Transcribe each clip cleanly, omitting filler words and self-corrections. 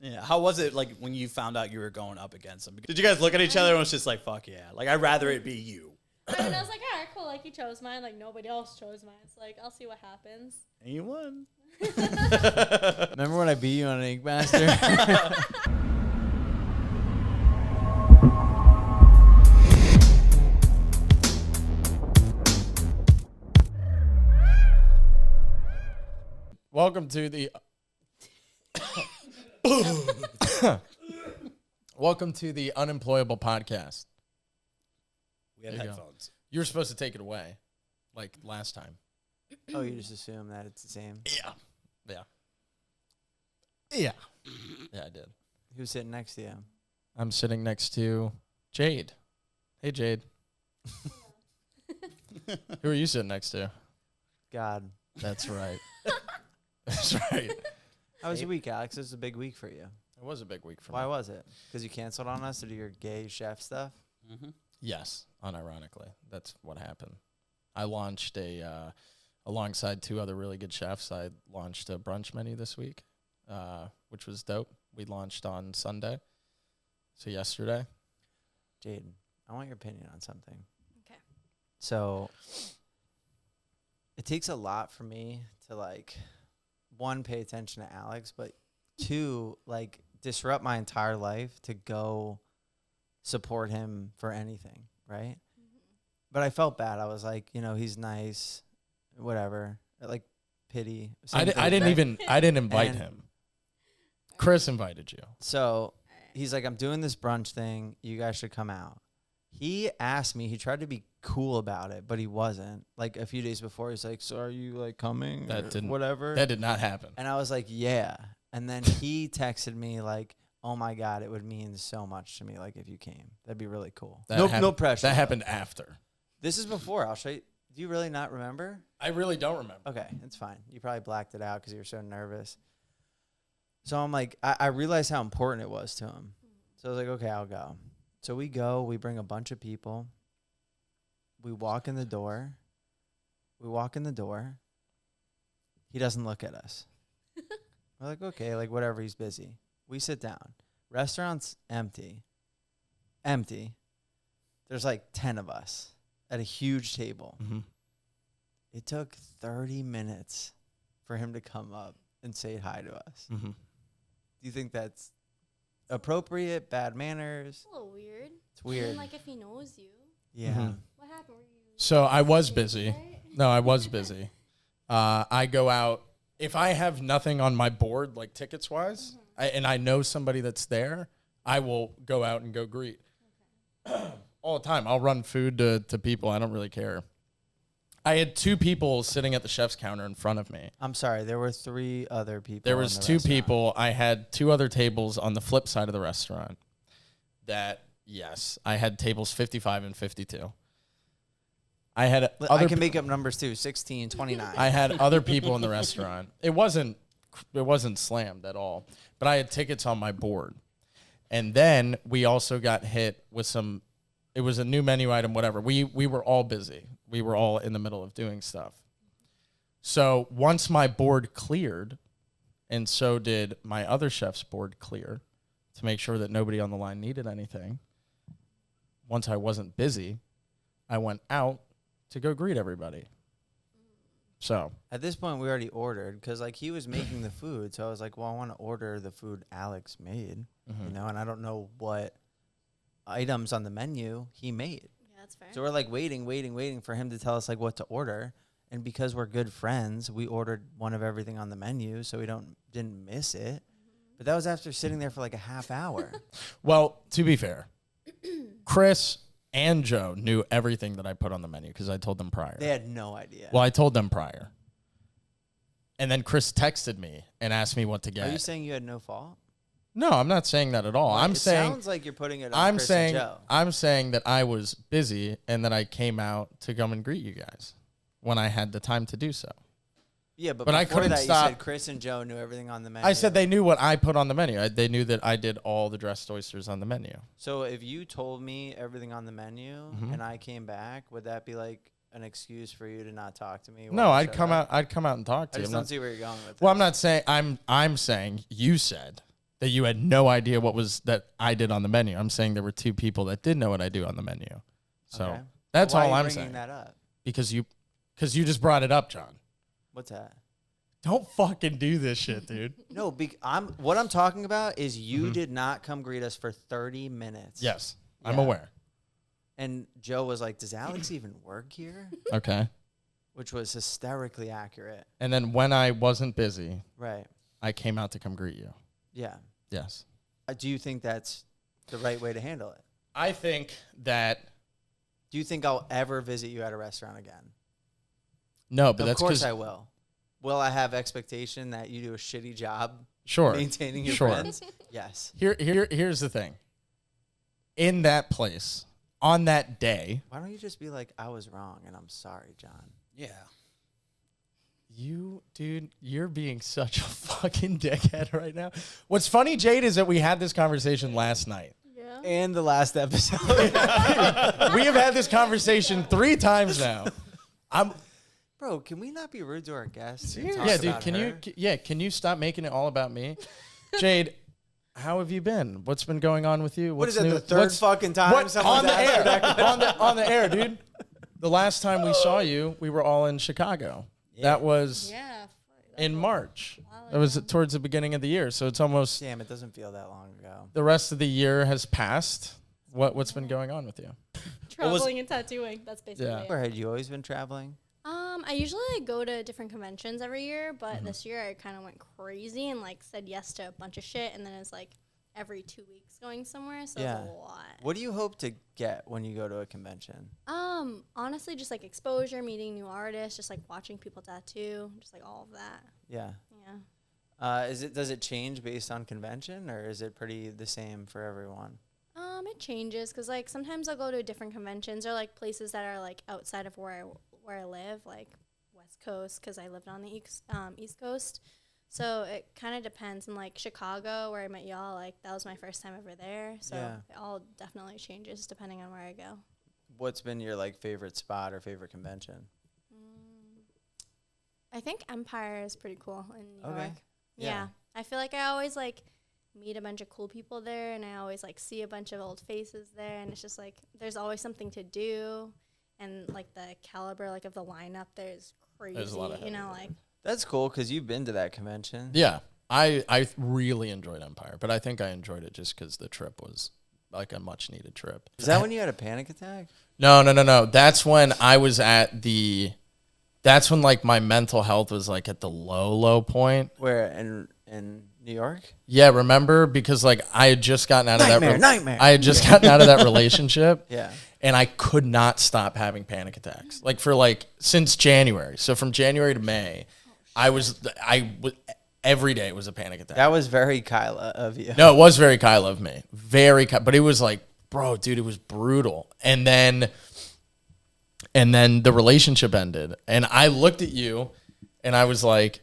Yeah. How was it like when you found out you were going up against him? Did you guys look at each other and was just like, fuck yeah? Like, I'd rather it be you. And I was like, all right, cool. Like, he chose mine. Like, nobody else chose mine. It's like, I'll see what happens. And you won. Remember when I beat you on an Ink Master? Welcome to the Welcome to the Unemployable podcast. We had headphones. You were supposed to take it away, like last time. Oh, you just assume that it's the same? Yeah, I did. Who's sitting next to you? I'm sitting next to Jade. Hey, Jade. Who are you sitting next to? God. That's right. That's right. How was your week, Alex? This was a big week for you. It was a big week for me. Why was it? Because you canceled on us to do your gay chef stuff? Mm-hmm. Yes, unironically. That's what happened. I launched alongside two other really good chefs, I launched a brunch menu this week, which was dope. We launched on Sunday, so yesterday. Jade, I want your opinion on something. Okay. So, it takes a lot for me to, like, one, pay attention to Alex, but two, like, disrupt my entire life to go support him for anything, right? Mm-hmm. But I felt bad. I was like, you know, he's nice, whatever. Like, pity. I didn't invite him. Chris invited you. So he's like, I'm doing this brunch thing. You guys should come out. He asked me, he tried to be cool about it, but he wasn't. Like, a few days before, he's like, so are you, like, coming? That didn't, whatever. That did not happen. And I was like, yeah. And then he texted me, like, oh, my God, it would mean so much to me, like, if you came. That'd be really cool. No pressure. That happened after. This is before. I'll show you. Do you really not remember? I really don't remember. Okay, it's fine. You probably blacked it out because you were so nervous. So I'm like, I realized how important it was to him. So I was like, okay, I'll go. So we go. We bring a bunch of people. We walk in the door. He doesn't look at us. We're like, okay, like, whatever, he's busy. We sit down. Restaurant's empty. There's like 10 of us at a huge table. Mm-hmm. It took 30 minutes for him to come up and say hi to us. Mm-hmm. Do you think that's appropriate? Bad manners? It's a little weird. It's weird. I mean, like, if he knows you. Yeah. Mm-hmm. What happened? Were you? So I was busy. Right? No, I was busy. I go out. If I have nothing on my board, like tickets-wise, and I know somebody that's there, I will go out and go greet. Okay. All the time. I'll run food to people. I don't really care. I had two people sitting at the chef's counter in front of me. I'm sorry. There were 3 other people. There was 2 people. I had 2 other tables on the flip side of the restaurant. Yes, I had tables 55 and 52. I can make up numbers too. 16, 29. I had other people in the restaurant. It wasn't slammed at all. But I had tickets on my board. And then we also got hit with it was a new menu item, whatever. We were all busy. We were all in the middle of doing stuff. So once my board cleared, and so did my other chef's board clear to make sure that nobody on the line needed anything. Once I wasn't busy, I went out to go greet everybody. So at this point, we already ordered because, like, he was making the food. So I was like, well, I want to order the food Alex made, you know, and I don't know what items on the menu he made. Yeah, that's fair. So we're like waiting for him to tell us, like, what to order. And because we're good friends, we ordered one of everything on the menu so we didn't miss it. But that was after sitting there for like a half hour. Well, to be fair, Chris and Joe knew everything that I put on the menu because I told them prior. They had no idea. Well, I told them prior. And then Chris texted me and asked me what to get. Are you saying you had no fault? No, I'm not saying that at all. Well, I'm saying sounds like you're putting it on Chris and Joe. I'm saying that I was busy and that I came out to come and greet you guys when I had the time to do so. Yeah, but I couldn't that, stop. You said Chris and Joe knew everything on the menu. I said they knew what I put on the menu. They knew that I did all the dressed oysters on the menu. So if you told me everything on the menu and I came back, would that be like an excuse for you to not talk to me? No, I'd come out and talk to you. I just don't see where you're going with this. Well, I'm not saying I'm saying you said that you had no idea what was that I did on the menu. I'm saying there were 2 people that did know what I do on the menu. So Okay. that's Why all are you I'm bringing saying. that up? Because you just brought it up, John. What's that? Don't fucking do this shit, dude. No, what I'm talking about is you did not come greet us for 30 minutes. Yes, I'm Yeah. aware. And Joe was like, does Alex even work here? Okay. Which was hysterically accurate. And then when I wasn't busy, Right. I came out to come greet you. Yeah. Yes. Do you think that's the right way to handle it? I think that Do you think I'll ever visit you at a restaurant again? no, but Of that's course because I will. Will I have expectation that you do a shitty job sure. maintaining your Sure. friends? Yes. Here's the thing. In that place, on that day, Why don't you just be like, I was wrong and I'm sorry, John? Yeah. dude, you're being such a fucking dickhead right now. What's funny, Jade, is that we had this conversation last night. Yeah. And the last episode. We have had this conversation 3 times now. Bro, can we not be rude to our guests? and Yeah, talk dude, about her? can you stop making it all about me? Jade, how have you been? What's been going on with you? What What's is that, new? the third What's- fucking time what someone's on the asked air? you that? on the air, dude. The last time we saw you, we were all in Chicago. That was Yeah. fuck, that's in a March. while That was ago. towards the beginning of the year. So it's almost Damn, it doesn't feel that long ago. the rest of the year has passed. What's been going on with you? Traveling and tattooing. That's basically Yeah. it. Or had you always been traveling? I usually go to different conventions every year, but Mm-hmm. this year I kind of went crazy and like said yes to a bunch of shit, and then it's like every 2 weeks going somewhere, so Yeah. it's a lot. What do you hope to get when you go to a convention? Honestly, just like exposure, meeting new artists, just like watching people tattoo, just like all of that. Yeah. Yeah. Does it change based on convention, or is it pretty the same for everyone? It changes because like sometimes I'll go to different conventions or like places that are like outside of where I live, like West Coast, because I lived on the East Coast. So it kind of depends. And like Chicago, where I met y'all, like that was my first time ever there. So Yeah. it all definitely changes depending on where I go. What's been your like favorite spot or favorite convention? I think Empire is pretty cool in New Okay. York. Yeah. Yeah. I feel like I always like meet a bunch of cool people there, and I always like see a bunch of old faces there, and it's just like there's always something to do, and like the caliber like of the lineup there's crazy. There's a lot of you know, heavy like That's cool because you've been to that convention. Yeah, I really enjoyed Empire, but I think I enjoyed it just because the trip was like a much needed trip. Is that when you had a panic attack? No. That's when I was that's when like my mental health was like at the low point. Where in New York? Yeah, remember? Because like I had just gotten out of Nightmare. I had just gotten out of that relationship. Yeah. And I could not stop having panic attacks. Like for like since January. So from January to May, I was every day was a panic attack. That was very Kyla of you. No, it was very Kyla of me. But it was like, bro, dude, it was brutal. And then the relationship ended. And I looked at you and I was like,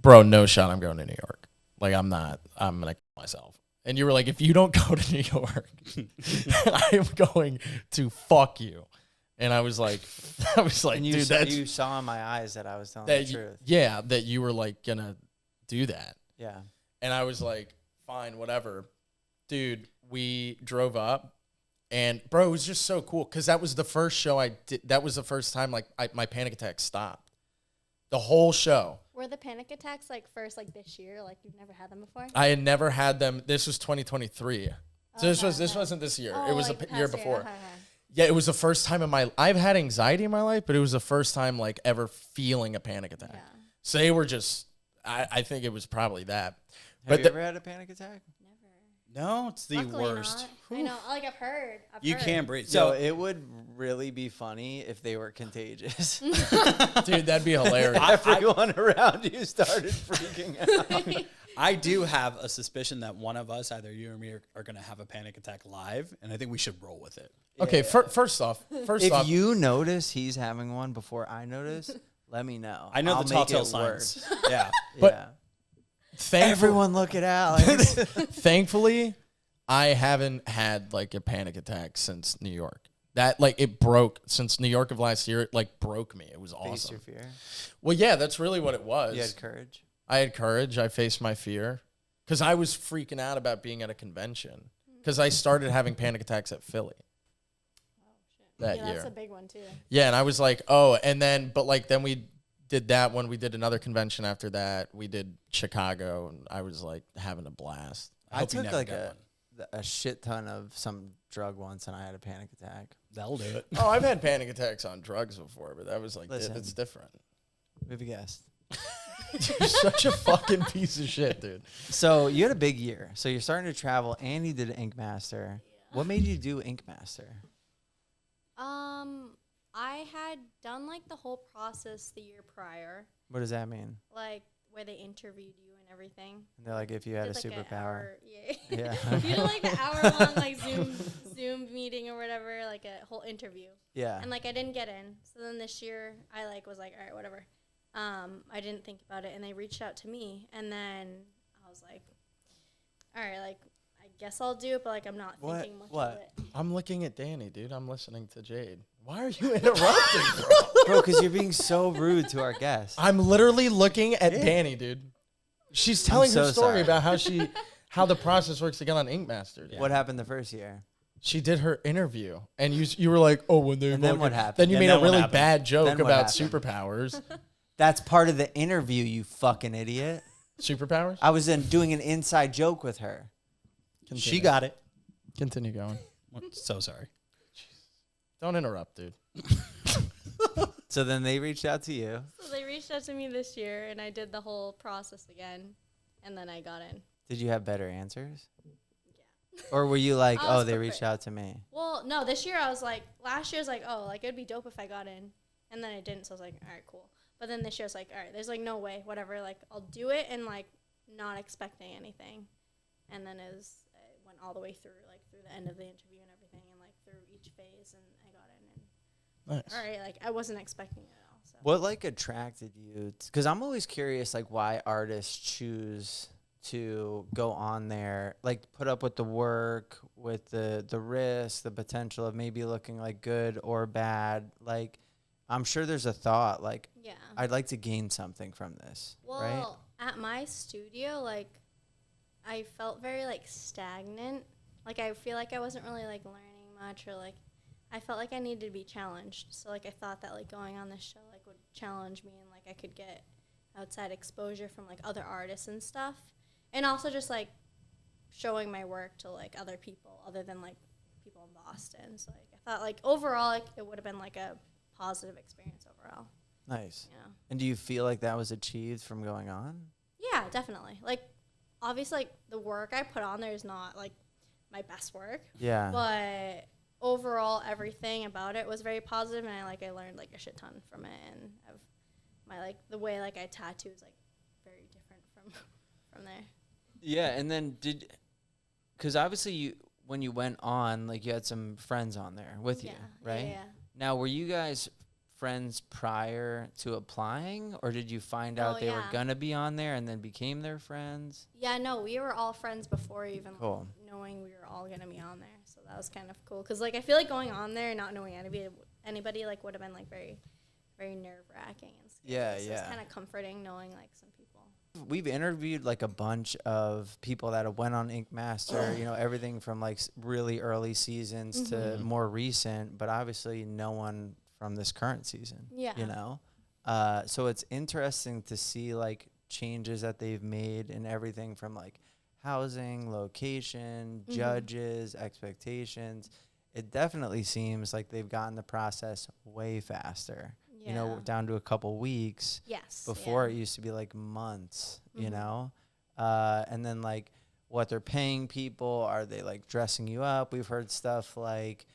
bro, no shot I'm going to New York. Like I'm going to kill myself. And you were like, if you don't go to New York, I'm going to fuck you. And I was like, And you, dude, you saw in my eyes that I was telling that the truth. yeah, that you were like gonna do that. Yeah. And I was like, fine, whatever. Dude, we drove up and bro, it was just so cool because that was the first show I did. That was the first time like my panic attack stopped. The whole show. were the panic attacks like first like this year? Like you've never had them before? I had never had them. This was 2023. So this wasn't this year. It was like a past year before. Okay. Yeah, it was the first time I've had anxiety in my life, but it was the first time like ever feeling a panic attack. Yeah. So they were just I think it was probably that. Have you ever had a panic attack? No, it's the Luckily worst. not. I know. Like I've heard. You can't breathe. So So it would really be funny if they were contagious. Dude, that'd be hilarious. Everyone around you started freaking out. I do have a suspicion that one of us, either you or me, are going to have a panic attack live, and I think we should roll with it. Okay, first off, If you notice he's having one before I notice, let me know. I know I'll the make telltale it signs. worse. Yeah. But- Yeah. Everyone, Everyone look at Alex. thankfully, I haven't had like a panic attack since New York. That like it broke since New York of last year. It like broke me. It was Face awesome. your fear. Well, yeah, that's really what it was. You had courage. I had courage. I faced my fear because I was freaking out about being at a convention because I started having panic attacks at Philly. That year. That's a big one too. Yeah, and I was like, oh, and then, but like, then we did that one. We did another convention after that. We did Chicago, and I was like having a blast. I took like a shit ton of some drug once, and I had a panic attack. That'll do it. Oh, I've had panic attacks on drugs before, but that was like, it's different. We have a guest. You're such a fucking piece of shit, dude. So you had a big year. So you're starting to travel, and you did Ink Master. Yeah. What made you do Ink Master? I had done like the whole process the year prior. What does that mean? Like where they interviewed you and everything. And they're like, if you had a superpower. Yeah. You did like the hour-long like Zoom meeting or whatever, like a whole interview. Yeah. And like I didn't get in. So then this year I like was like, all right, whatever. I didn't think about it, and they reached out to me, and then I was like, all right, like I guess I'll do it, but like I'm not thinking much of it. I'm looking at Danny, dude. I'm listening to Jade. Why are you interrupting, bro? Because you're being so rude to our guests. I'm literally looking at Danny, dude. She's telling her story about how the process works to get on Ink Master. Yeah. What happened the first year? She did her interview, and you were like, oh, when they. And then what happened? Then you made a really bad joke about superpowers. That's part of the interview, you fucking idiot. Superpowers? I was doing an inside joke with her. Continue. She got it. Continue going. So sorry. Don't interrupt, dude. So then they reached out to you. So they reached out to me this year, and I did the whole process again, and then I got in. Did you have better answers? Yeah. Or were you like, oh, they reached out to me? Well, no, this year I was like, last year I was like, oh, like it'd be dope if I got in. And then I didn't, so I was like, all right, cool. But then this year I was like, all right, there's like no way, whatever. Like I'll do it and like not expecting anything. And then it went all the way through, like through the end of the interview and everything, and like through each phase, and I got in. And nice. All right, like I wasn't expecting it at all. So. What like attracted you? Because I'm always curious, like why artists choose to go on there, like put up with the work, with the risk, the potential of maybe looking like good or bad. Like I'm sure there's a thought, like yeah, I'd like to gain something from this. Well, right? At my studio, like I felt very like stagnant. Like I feel like I wasn't really like learning much, or like I felt like I needed to be challenged. So like I thought that like going on this show like would challenge me, and like I could get outside exposure from like other artists and stuff, and also just like showing my work to like other people other than like people in Boston. So like I thought like overall like it would have been like a positive experience overall. Nice. Yeah. And do you feel like that was achieved from going on? Yeah, definitely. Like obviously like the work I put on there is not like my best work. Yeah. But overall everything about it was very positive, and I learned like a shit ton from it, and my like the way like I tattoo is like very different from there. Yeah, and then because obviously when you went on, like you had some friends on there with you, right? Yeah. Now, were you guys friends prior to applying, or did you find out they were gonna be on there and then became their friends? Yeah, no, we were all friends before even cool. knowing we were all gonna be on there. So that was kind of cool, because like I feel like going on there and not knowing anybody like would have been like very, very nerve wracking and scary. Yeah, so yeah. It's kind of comforting knowing like some people. We've interviewed like a bunch of people that have went on Ink Master, you know, everything from like really early seasons to more recent, but obviously no one from this current season. Yeah. You know? So it's interesting to see like changes that they've made in everything from like housing, location, judges, expectations. It definitely seems like they've gotten the process way faster. Yeah. You know, down to a couple weeks. Yes. Before it used to be like months, you know? And then like what they're paying people, are they like dressing you up? We've heard stuff like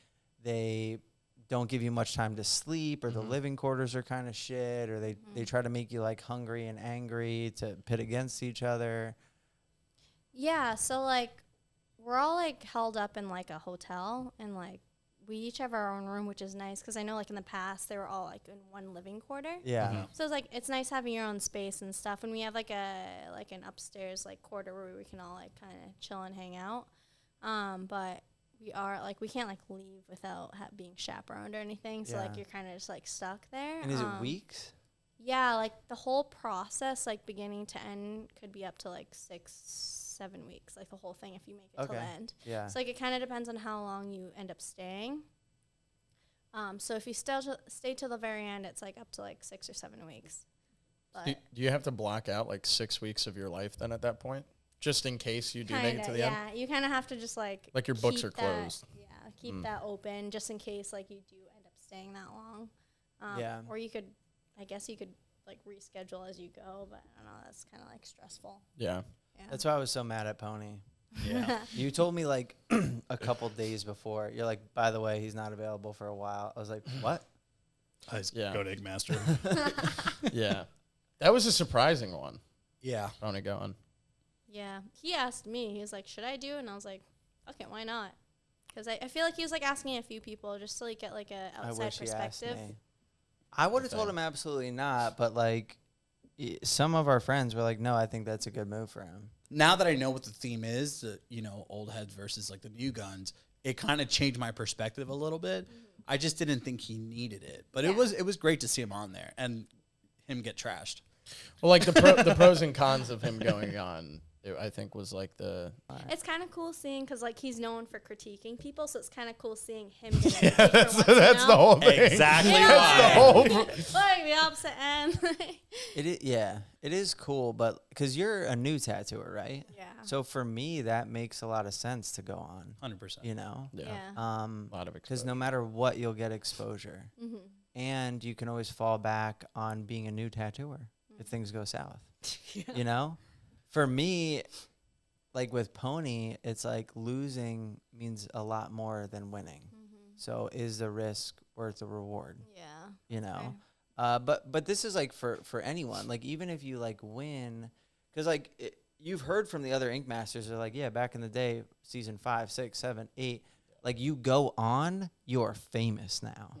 they don't give you much time to sleep, or the living quarters are kind of shit, or they try to make you like hungry and angry to pit against each other. Yeah, so like we're all like held up in like a hotel, and like we each have our own room, which is nice, because I know like in the past they were all like in one living quarter. Yeah. So it's like it's nice having your own space and stuff, and we have like an upstairs like quarter where we can all like kind of chill and hang out. But we are like we can't like leave without being chaperoned or anything. So like you're kind of just like stuck there. And is it weeks? Yeah, like the whole process, like beginning to end, could be up to like 6 7 weeks, like the whole thing if you make it till the end. Yeah. So like it kind of depends on how long you end up staying. So if you stay till the very end, it's like up to like 6 or 7 weeks. But Do you have to block out like 6 weeks of your life then at that point? Just in case you do make it to the end? Yeah, you kind of have to just like Like your books keep are closed. Keep that open just in case like you do end up staying that long. Or you could, I guess you could like reschedule as you go, but I don't know, that's kind of like stressful. Yeah. That's why I was so mad at Pony. Yeah. You told me like a couple days before. You're like, by the way, he's not available for a while. I was like, what? I was Yeah. go to Master. Yeah. That was a surprising one. Yeah. Pony going. Yeah, he asked me. He was like, "Should I do?" And I was like, "Okay, why not?" Because I feel like he was like asking a few people just to like get like a I outside wish he asked perspective. me. I would have told him absolutely not, but like some of our friends were like, no, I think that's a good move for him. Now that I know what the theme is, you know, old heads versus like the new guns, it kind of changed my perspective a little bit. I just didn't think he needed it, but it was great to see him on there and him get trashed. Well, like the pros and cons of him going on, I think was like the. It's kind of cool seeing because like he's known for critiquing people, so it's kind of cool seeing him. Get Yeah, that's the whole thing. Exactly That's the whole. like the opposite end. It is cool, but because you're a new tattooer, right? Yeah. So for me, that makes a lot of sense to go on. 100%. You know, Yeah. Yeah. A lot of because exposure. no matter what, you'll get exposure, and you can always fall back on being a new tattooer if things go south. You know, for me, like with Pony, it's like losing means a lot more than winning. So is the risk worth the reward? Yeah. You know. Fair. But this is like for anyone, like even if you like win, because like you've heard from the other Ink Masters, they're like, yeah, back in the day, season 5, 6, 7, 8, like you go on, you're famous now,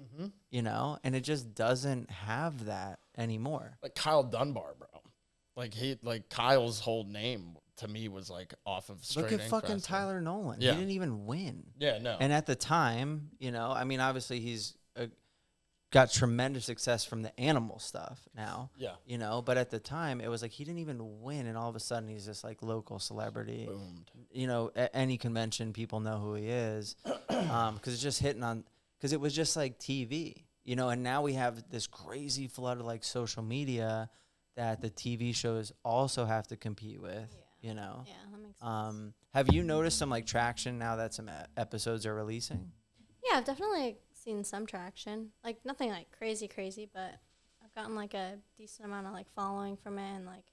you know, and it just doesn't have that anymore. Like Kyle Dunbar, bro. Like Kyle's whole name to me was like off of straight Look at Ink fucking Fest. Tyler Nolan. Yeah. He didn't even win. Yeah, no. And at the time, you know, I mean, obviously he's got tremendous success from the animal stuff now. Yeah. You know, but at the time it was like he didn't even win, and all of a sudden he's this like local celebrity. Boomed. You know, at any convention, people know who he is, because it's just hitting on. Because it was just like TV, you know, and now we have this crazy flood of like social media that the TV shows also have to compete with. You know. Yeah, that makes sense. Have you noticed some like traction now that some episodes are releasing? Yeah, I've definitely seen some traction. Like nothing like crazy, but I've gotten like a decent amount of like following from it and like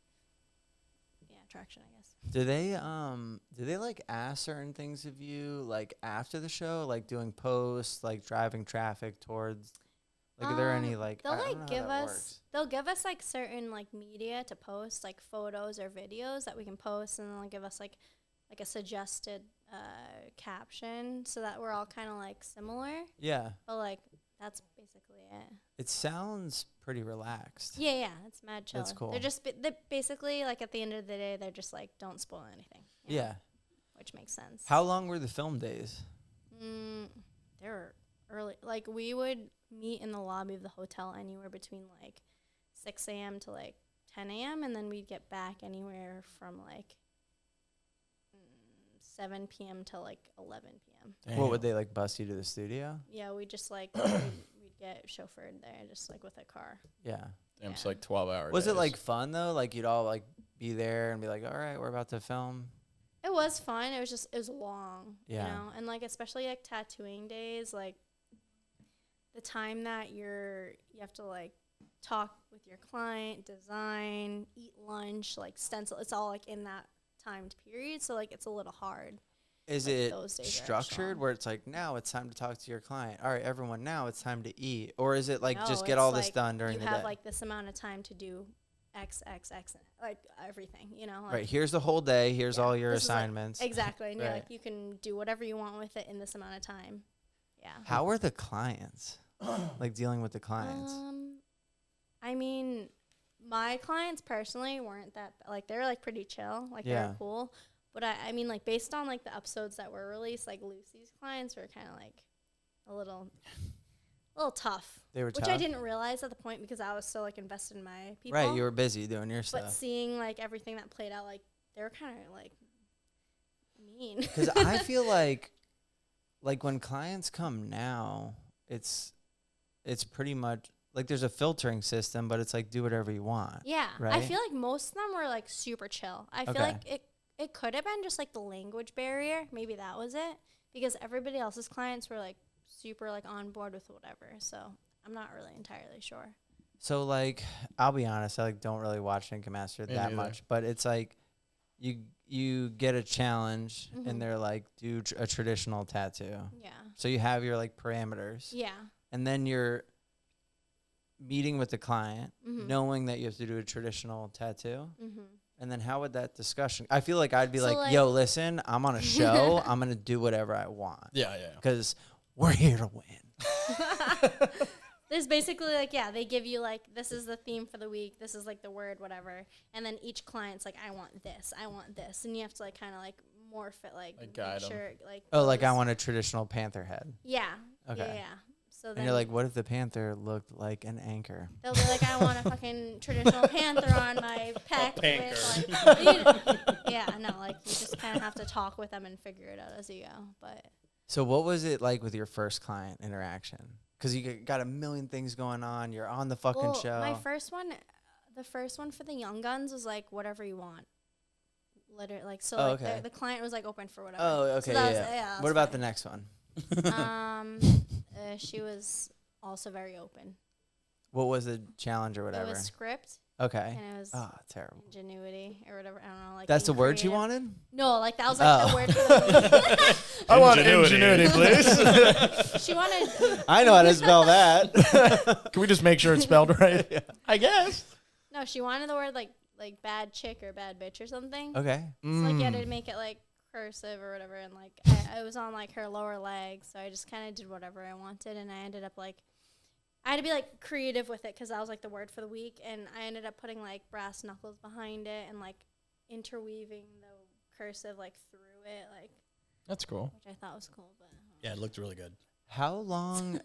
traction, I guess. Do they like ask certain things of you like after the show, like doing posts, like driving traffic towards? Like, are there any like? They'll I don't know like how give that us. works. They'll give us like certain like media to post, like photos or videos that we can post, and then they'll give us like a suggested caption so that we're all kind of like similar. Yeah. But like that's basically it. It sounds pretty relaxed. Yeah, it's mad chill. That's cool. They're just they basically like at the end of the day they're just like don't spoil anything. you know, Yeah. which makes sense. How long were the film days? They were early. Like we would meet in the lobby of the hotel anywhere between like 6 a.m. to like 10 a.m. and then we'd get back anywhere from like 7 p.m. to like 11 p.m. What would they like bust you to the studio? Yeah, we just like we'd get chauffeured there just like with a car. Yeah. Damn, it's like 12 hours. Was it like fun though? Like you'd all like be there and be like, all right, we're about to film. It was fun. It was long, Yeah. you know, and like especially like tattooing days, like the time that you have to like talk with your client, design, eat lunch, like stencil. It's all like in that timed period, so like it's a little hard. Is Like, it those days are structured strong. where it's like, now it's time to talk to your client? All right, everyone, now it's time to eat. Or is it like No, just get it's all this like done during the You have day? like this amount of time to do X, like everything, you know. Like, Right, here's the whole day. Here's yeah, all your this is, like- assignments. exactly, and you're Right. like you can do whatever you want with it in this amount of time. Yeah. How are the clients? Like dealing with the clients? I mean, my clients personally weren't that like they're like pretty chill, like Yeah. they're cool. But I mean, like based on like the episodes that were released, like Lucy's clients were kind of like a little tough. They were which tough? I didn't realize at the point because I was so like invested in my people. Right, you were busy doing your But stuff. seeing like everything that played out, like they were kind of like mean? Because I feel like when clients come now, it's pretty much like there's a filtering system, but it's like do whatever you want. Yeah. Right? I feel like most of them were like super chill. I feel like it could have been just like the language barrier. Maybe that was it. Because everybody else's clients were like super like on board with whatever. So I'm not really entirely sure. So like I'll be honest, I like don't really watch Ink Master that much, but it's like you get a challenge and they're like do a traditional tattoo. Yeah. So you have your like parameters. Yeah. And then you're meeting with the client, knowing that you have to do a traditional tattoo. And then how would that discussion? I feel like I'd be like, yo, listen, I'm on a show. I'm going to do whatever I want. Yeah. Because we're here to win. There's basically like, they give you like, this is the theme for the week. This is like the word, whatever. And then each client's like, I want this. And you have to like kind of like morph it, like guide make sure, like. Oh, like I want a traditional panther head. Yeah. Okay. Yeah. So and you're like, what if the panther looked like an anchor? They'll be like, I want a fucking traditional panther on my pec. Like, you just kind of have to talk with them and figure it out as you go. But so what was it like with your first client interaction? Because you got a million things going on. You're on the fucking show. My first one, the first one for the young guns was like, whatever you want. Literally, like, so like the client was like open for whatever. Oh, okay, so what about the next one? She was also very open. What was the challenge or whatever? It was script. Okay. And it was terrible. Ingenuity or whatever. I don't know. Like that's the word creative. you wanted? No, like that was like the word for the week. I want ingenuity, please. She wanted. I know how to spell that. Can we just make sure it's spelled right? Yeah. I guess. No, she wanted the word like bad chick or bad bitch or something. Okay. So like you had to make it like cursive or whatever, and like I was on like her lower leg, so I just kind of did whatever I wanted, and I ended up like I had to be like creative with it because that was like the word for the week, and I ended up putting like brass knuckles behind it and like interweaving the cursive like through it, like that's cool, which I thought was cool. But yeah, it looked really good. How long?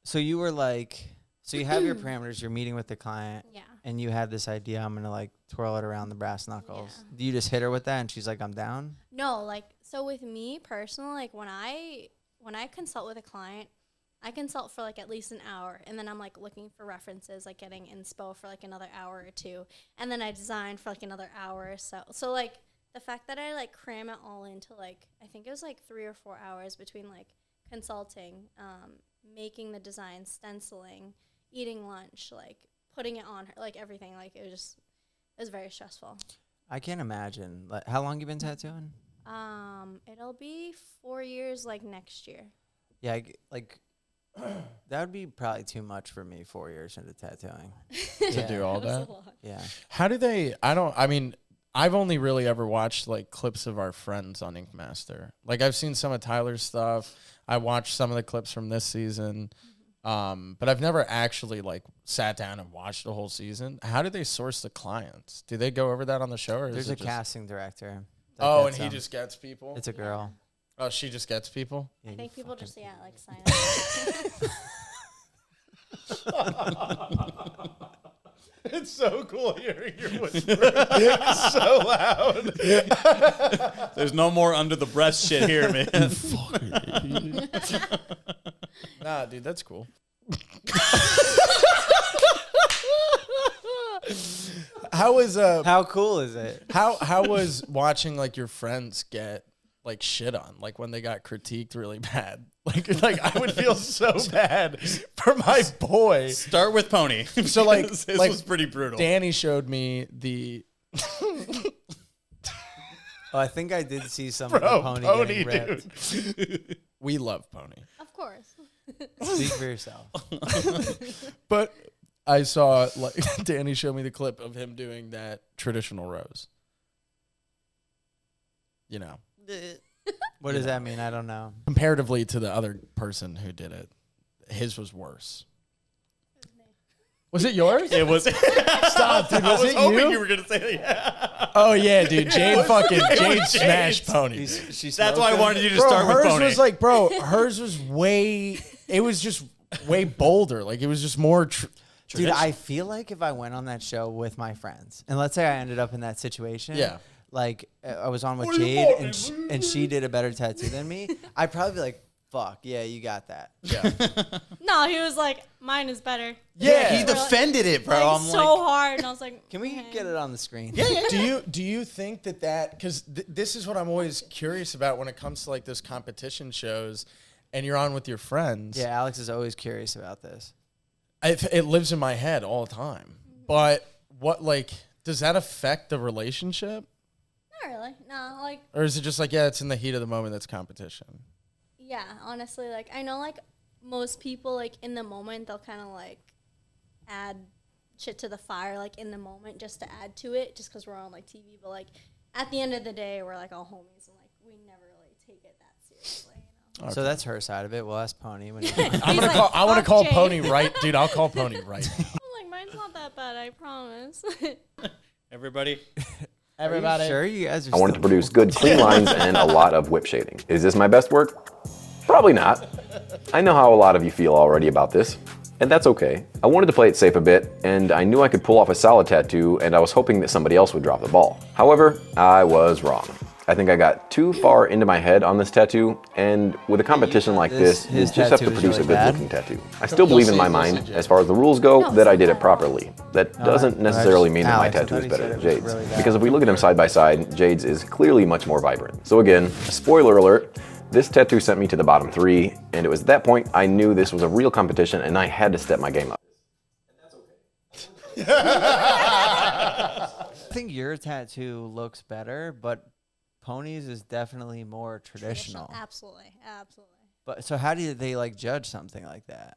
So you were like, so you have your parameters. You're meeting with the client. Yeah. And you had this idea, I'm going to like twirl it around the brass knuckles. Yeah. Do you just hit her with that and she's like, I'm down? No, like, so with me personally, like when I consult with a client, I consult for like at least an hour, and then I'm like looking for references, like getting inspo for like another hour or two, and then I design for like another hour or so. So like the fact that I like cram it all into like, I think it was like 3 or 4 hours between like consulting, making the design, stenciling, eating lunch, like putting it on her, like everything, like it was very stressful. I can't imagine. Like, how long you been tattooing? It'll be 4 years like next year. Yeah, like that would be probably too much for me 4 years into tattooing. To do all that. Yeah. How do they, I mean, I've only really ever watched like clips of our friends on Ink Master. Like I've seen some of Tyler's stuff. I watched some of the clips from this season. But I've never actually like sat down and watched the whole season. How do they source the clients? Do they go over that on the show? Or There's is a it just casting director. Oh, and he just gets people? It's a girl. Oh, she just gets people? I think people just, like sign up. It's so cool hearing your whisper so loud. There's no more under the breast shit here, man. Nah, dude, that's cool. How cool is it? How was watching like your friends get like shit on, like when they got critiqued really bad? Like I would feel so bad for my boy. Start with Pony. So like this like, was pretty brutal. Danny showed me the Oh, I think I did see some of the Pony getting ripped. Dude. We love Pony. Of course. Speak for yourself. But I saw like Danny showed me the clip of him doing that traditional rose. You know. What does that mean? I don't know. Comparatively to the other person who did it, his was worse. Was it yours? It was. Stop, dude. I was hoping you? you were gonna say yeah. Oh yeah, dude. Jade smashed Pony. That's why I wanted you to start with hers Pony. Was like, hers was way. It was just way bolder. Like it was just more. Dude, I feel like if I went on that show with my friends, and let's say I ended up in that situation, yeah, like I was on with Jade and she did a better tattoo than me, I'd probably be like, fuck, yeah, you got that. Yeah. No, he was like, mine is better. Yeah, he defended it, bro. Like, I'm so like, hard. And I was like, Can we get it on the screen? yeah. Do you think that because this is what I'm always curious about when it comes to like those competition shows, and you're on with your friends. Yeah, Alex is always curious about this. It lives in my head all the time. But what does that affect the relationship, not really. No, like, or is it just like it's in the heat of the moment that's competition? yeah, honestly, like, I know, like, most people, like, in the moment, they'll kind of, like, add shit to the fire, like, in the moment just to add to it, just because we're on, like, TV. But, like, at the end of the day, we're, like, all homies, and, like, we never really take it that seriously, you know? Okay. So that's her side of it. We'll ask Pony when he I want to call Pony right, dude. I'll call Pony right now. I'm like, mine's not that bad, I promise. Everybody. Everybody. Are you sure you guys are I wanted to still produce good, clean lines and a lot of whip shading. Is this my best work? Probably not. I know how a lot of you feel already about this, and that's okay. I wanted to play it safe a bit, and I knew I could pull off a solid tattoo, and I was hoping that somebody else would drop the ball. However, I was wrong. I think I got too far into my head on this tattoo, and with a competition like this, you just have to produce a good looking tattoo. I still believe in my mind, as far as the rules go, that I did it properly. That doesn't necessarily mean that my tattoo is better than Jade's. Because if we look at them side by side, Jade's is clearly much more vibrant. So again, spoiler alert, this tattoo sent me to the bottom 3, and it was at that point I knew this was a real competition and I had to step my game up. I think your tattoo looks better, but Pony's is definitely more traditional. Absolutely. But so how do they like judge something like that?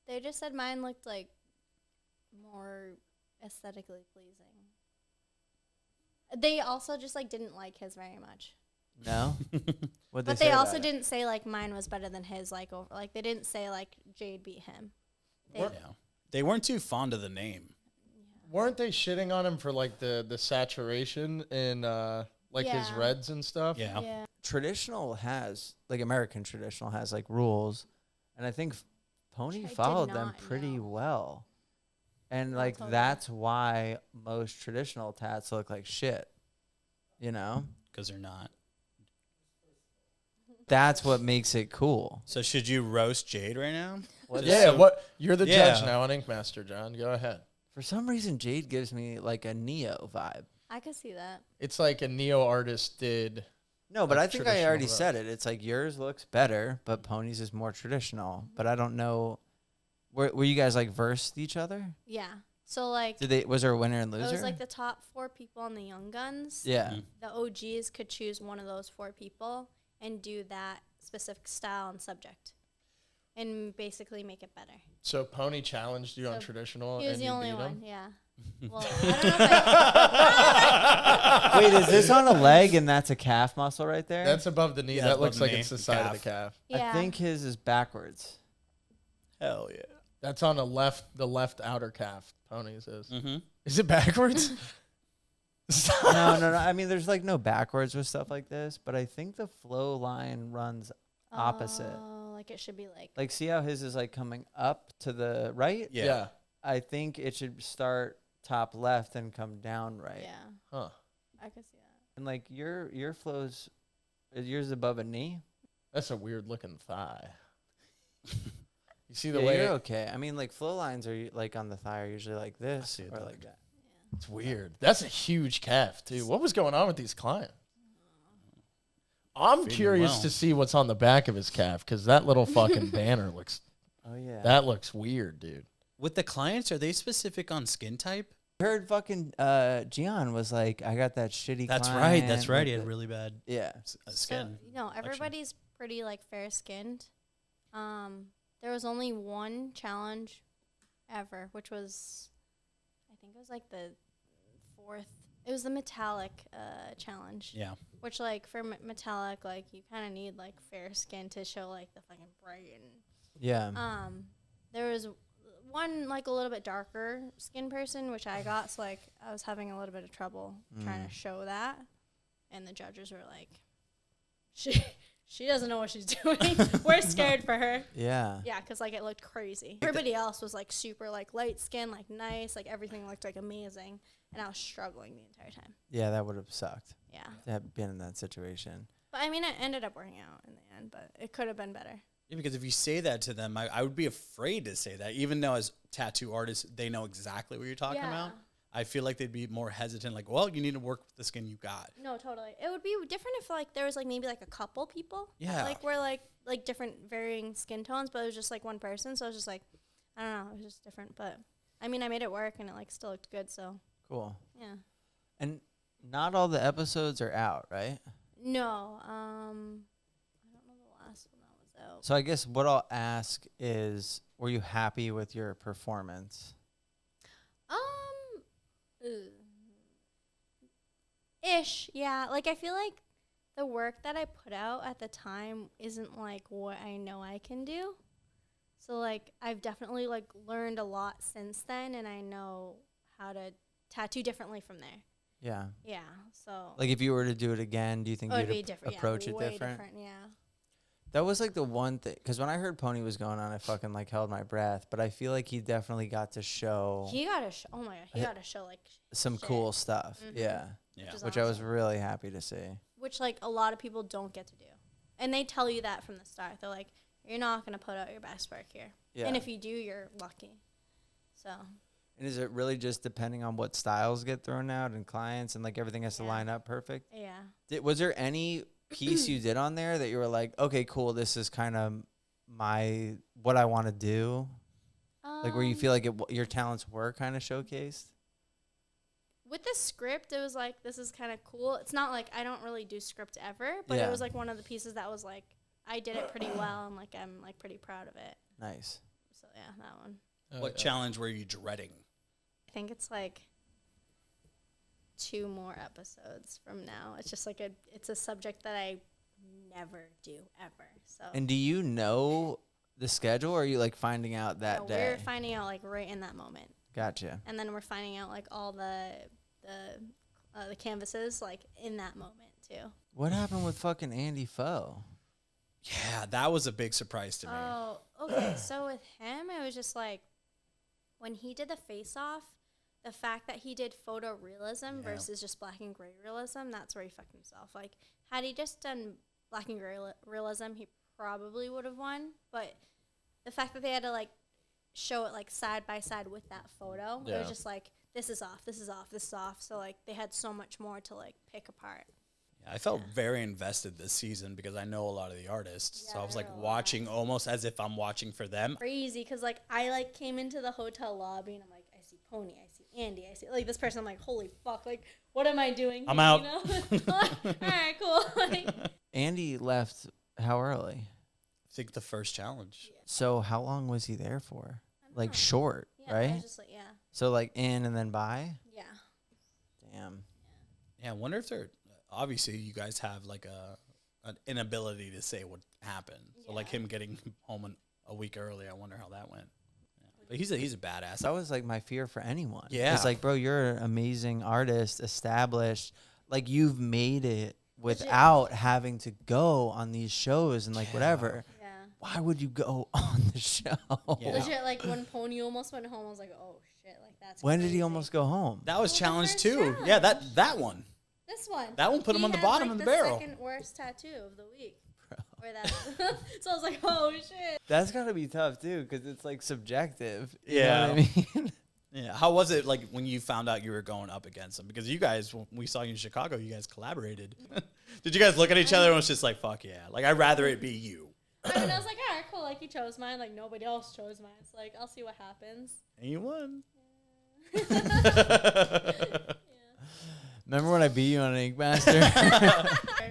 They just said mine looked like more aesthetically pleasing. They also just like didn't like his very much. No? What'd But say they about also it? didn't say like mine was better than his, like over, like they didn't say like Jade beat him. They weren't too fond of the name. Weren't they shitting on him for like the saturation in like his Yeah. reds and stuff? Yeah. Traditional has, like American traditional has like rules, and I think Pony Which I did followed them not pretty know. well. And No, like totally. that's why most traditional tats look like shit. You know? Because they're not. That's what makes it cool. So should you roast Jade right now? What- Yeah, So- what you're the Yeah. judge now on Ink Master, John. Go ahead. For some reason Jade gives me like a Neo vibe. I could see that. It's like a neo artist did. No, but Like I think I traditional already roast. said it. It's like yours looks better, but Pony's is more traditional. But I don't know. Were you guys like versed each other? Yeah. So like Was there a winner and it loser? was like the top 4 people on the Young Guns. yeah. Mhm. The OGs could choose one of those 4 people and do that specific style and subject, and basically make it better. So Pony challenged you on So traditional. He was and the you only beat one. him? Yeah. Well, I don't know if I, Wait, is this on a leg and that's a calf muscle right there? That's above the knee. Yeah, that above looks the like knee, it's the side of the calf. yeah. I think his is backwards. Hell yeah. That's on the left outer calf. Pony's is. Mm-hmm. Is it backwards? No. I mean, there's like no backwards with stuff like this, but I think the flow line runs opposite. Oh, like it should be like. Like, see how his is like coming up to the right? Yeah. I think it should start top left and come down right. Yeah. Huh. I could see that. And like your flows, is yours above a knee? That's a weird looking thigh. You see the Yeah, way you're okay. I mean, like flow lines are like on the thigh are usually like this see it or that like way. that. it's weird. That's a huge calf too. What was going on with these clients? I'm Feeding curious well. to see what's on the back of his calf because that little fucking banner looks. Oh yeah. That looks weird, dude. With the clients, are they specific on skin type? I heard fucking Gian was like, I got that shitty. That's right. client That's right. with He had the- really bad Yeah. skin. So, you know, everybody's pretty like fair skinned. There was only one challenge ever, which was, I think it was like the 4th. It was the metallic challenge. Yeah. Which like for metallic, like you kind of need like fair skin to show like the fucking bright and. Yeah. There was one like a little bit darker skin person, which I got. So like I was having a little bit of trouble trying to show that, and the judges were like, she doesn't know what she's doing. We're scared for her. Yeah. Yeah, because like it looked crazy. Everybody else was like super like light skin, like nice, like everything looked like amazing. and I was struggling the entire time. Yeah, that would have sucked Yeah. to have been in that situation. But I mean, it ended up working out in the end, but it could have been better. Yeah, because if you say that to them, I would be afraid to say that, even though as tattoo artists, they know exactly what you're talking about. I feel like they'd be more hesitant, like, well, you need to work with the skin you got. No, totally. It would be different if like there was like maybe like a couple people. Yeah. Like we're like different varying skin tones, but it was just like one person. So it was just like, I don't know, it was just different. But I mean, I made it work and it like still looked good. So Cool. yeah. And not all the episodes are out, right? No, I don't know the last one that was out. So I guess what I'll ask is, were you happy with your performance? Ish, yeah. Like I feel like the work that I put out at the time isn't like what I know I can do. So like I've definitely like learned a lot since then, and I know how to tattoo differently from there. Yeah. Yeah. So Like if you were to do it again, do you think it would be you'd different. approach Yeah, it way different? Yeah. That was like the one thing, because when I heard Pony was going on, I fucking like held my breath. But I feel like he definitely got to show He got to show. Oh my god, he got to show like some shit. cool stuff. Mhm. Yeah. Yeah. Which is Which I was awesome. really happy to see. Which like a lot of people don't get to do, and they tell you that from the start. They're like, you're not gonna put out your best work here, Yeah. and if you do, you're lucky. So And is it really just depending on what styles get thrown out and clients and like everything has to Yeah. line up perfect? yeah. Was there any piece you did on there that you were like, okay, cool, this is kind of what I want to do? Like where you feel like your talents were kind of showcased? With the script, it was like, this is kind of cool. It's not like I don't really do script ever, but Yeah. it was like one of the pieces that was like, I did it pretty well, and like I'm like pretty proud of it. Nice. So yeah, that one. What challenge were you dreading? I think it's like 2 more episodes from now. It's just like it's a subject that I never do ever. So And do you know the schedule, or are you like finding out that no, day? we're finding out like right in that moment, Gotcha. and then we're finding out like all the canvases like in that moment too. What happened with fucking Andy Foe? Yeah, that was a big surprise to me. Oh, okay. So with him, it was just like when he did the face-off, the fact that he did photorealism versus just black and gray realism, that's where he fucked himself. Like, had he just done black and gray realism, he probably would have won. But the fact that they had to like show it like side by side with that photo, it was just like, this is off, this is off, this is off. So like they had so much more to like pick apart. I felt very invested this season because I know a lot of the artists. Yeah, so I was there like are a lot. watching almost as if I'm watching for them. Crazy, because like I like came into the hotel lobby and I'm like, I see Pony, I see Andy, I see like this person. I'm like, holy fuck, like what am I doing? I'm here, out. You know? All right, cool. Like, Andy left how early? I think the first challenge. So how long was he there for? I don't Like know. short, Yeah, I right? was just like, yeah, So like in and then by? yeah. Damn. Yeah, I wonder if they're obviously you guys have like an inability to say what happened. So like Yeah. him getting home a week early, I wonder how that went. Yeah. But he's a badass. That was like my fear for anyone. Yeah. It's like, bro, you're an amazing artist, established. Like you've made it without having to go on these shows and like whatever. Yeah. Why would you go on the show? Yeah. Legit, like when Pony almost went home, I was like, oh shit, like that's. When did he crazy. almost go home? That was Well, the challenge first 2. challenge. Yeah, that one. This one. That one put him He on the had, bottom like, of the barrel. Second worst tattoo of the week. Or that. So I was like, oh shit. That's gotta be tough too, because it's like subjective. You Yeah. know what I mean? Yeah. How was it like when you found out you were going up against him? Because you guys, when we saw you in Chicago, you guys collaborated. Did you guys look at each other and was just like, fuck yeah. Like, I'd rather it be you. And I was like, all right, cool. Like he chose mine. Like nobody else chose mine. It's like I'll see what happens. And you won. Remember when I beat you on an Ink Master?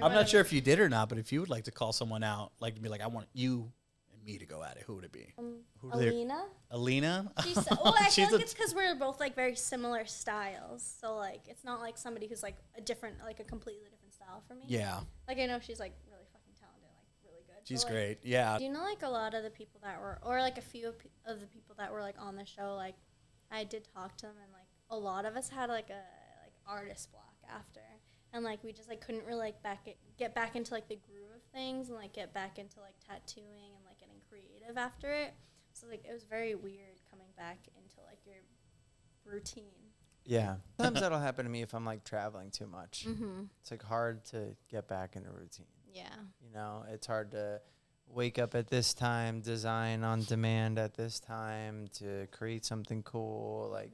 I'm not sure if you did or not, but if you would like to call someone out, like to be like, I want you and me to go at it, who would it be? Who do they- Alina. Alina? She's well, I feel She's like a- it's because we're both like very similar styles. So like it's not like somebody who's like a different, like a completely different style for me. Yeah, Like I know she's like really fucking talented, like really good. she's but, like, great. Yeah. Do you know like a lot of the people that were, or like a few of the people that were like on the show? Like I did talk to them, and like a lot of us had like a like artist block after, and like we just like couldn't really like get back into like the groove of things, and like get back into like tattooing and like getting creative after it. So like it was very weird coming back into like your routine. Yeah. Sometimes that'll happen to me if I'm like traveling too much. Mm-hmm. It's like hard to get back into routine. Yeah. You know, it's hard to wake up at this time, design on demand at this time to create something cool. Like,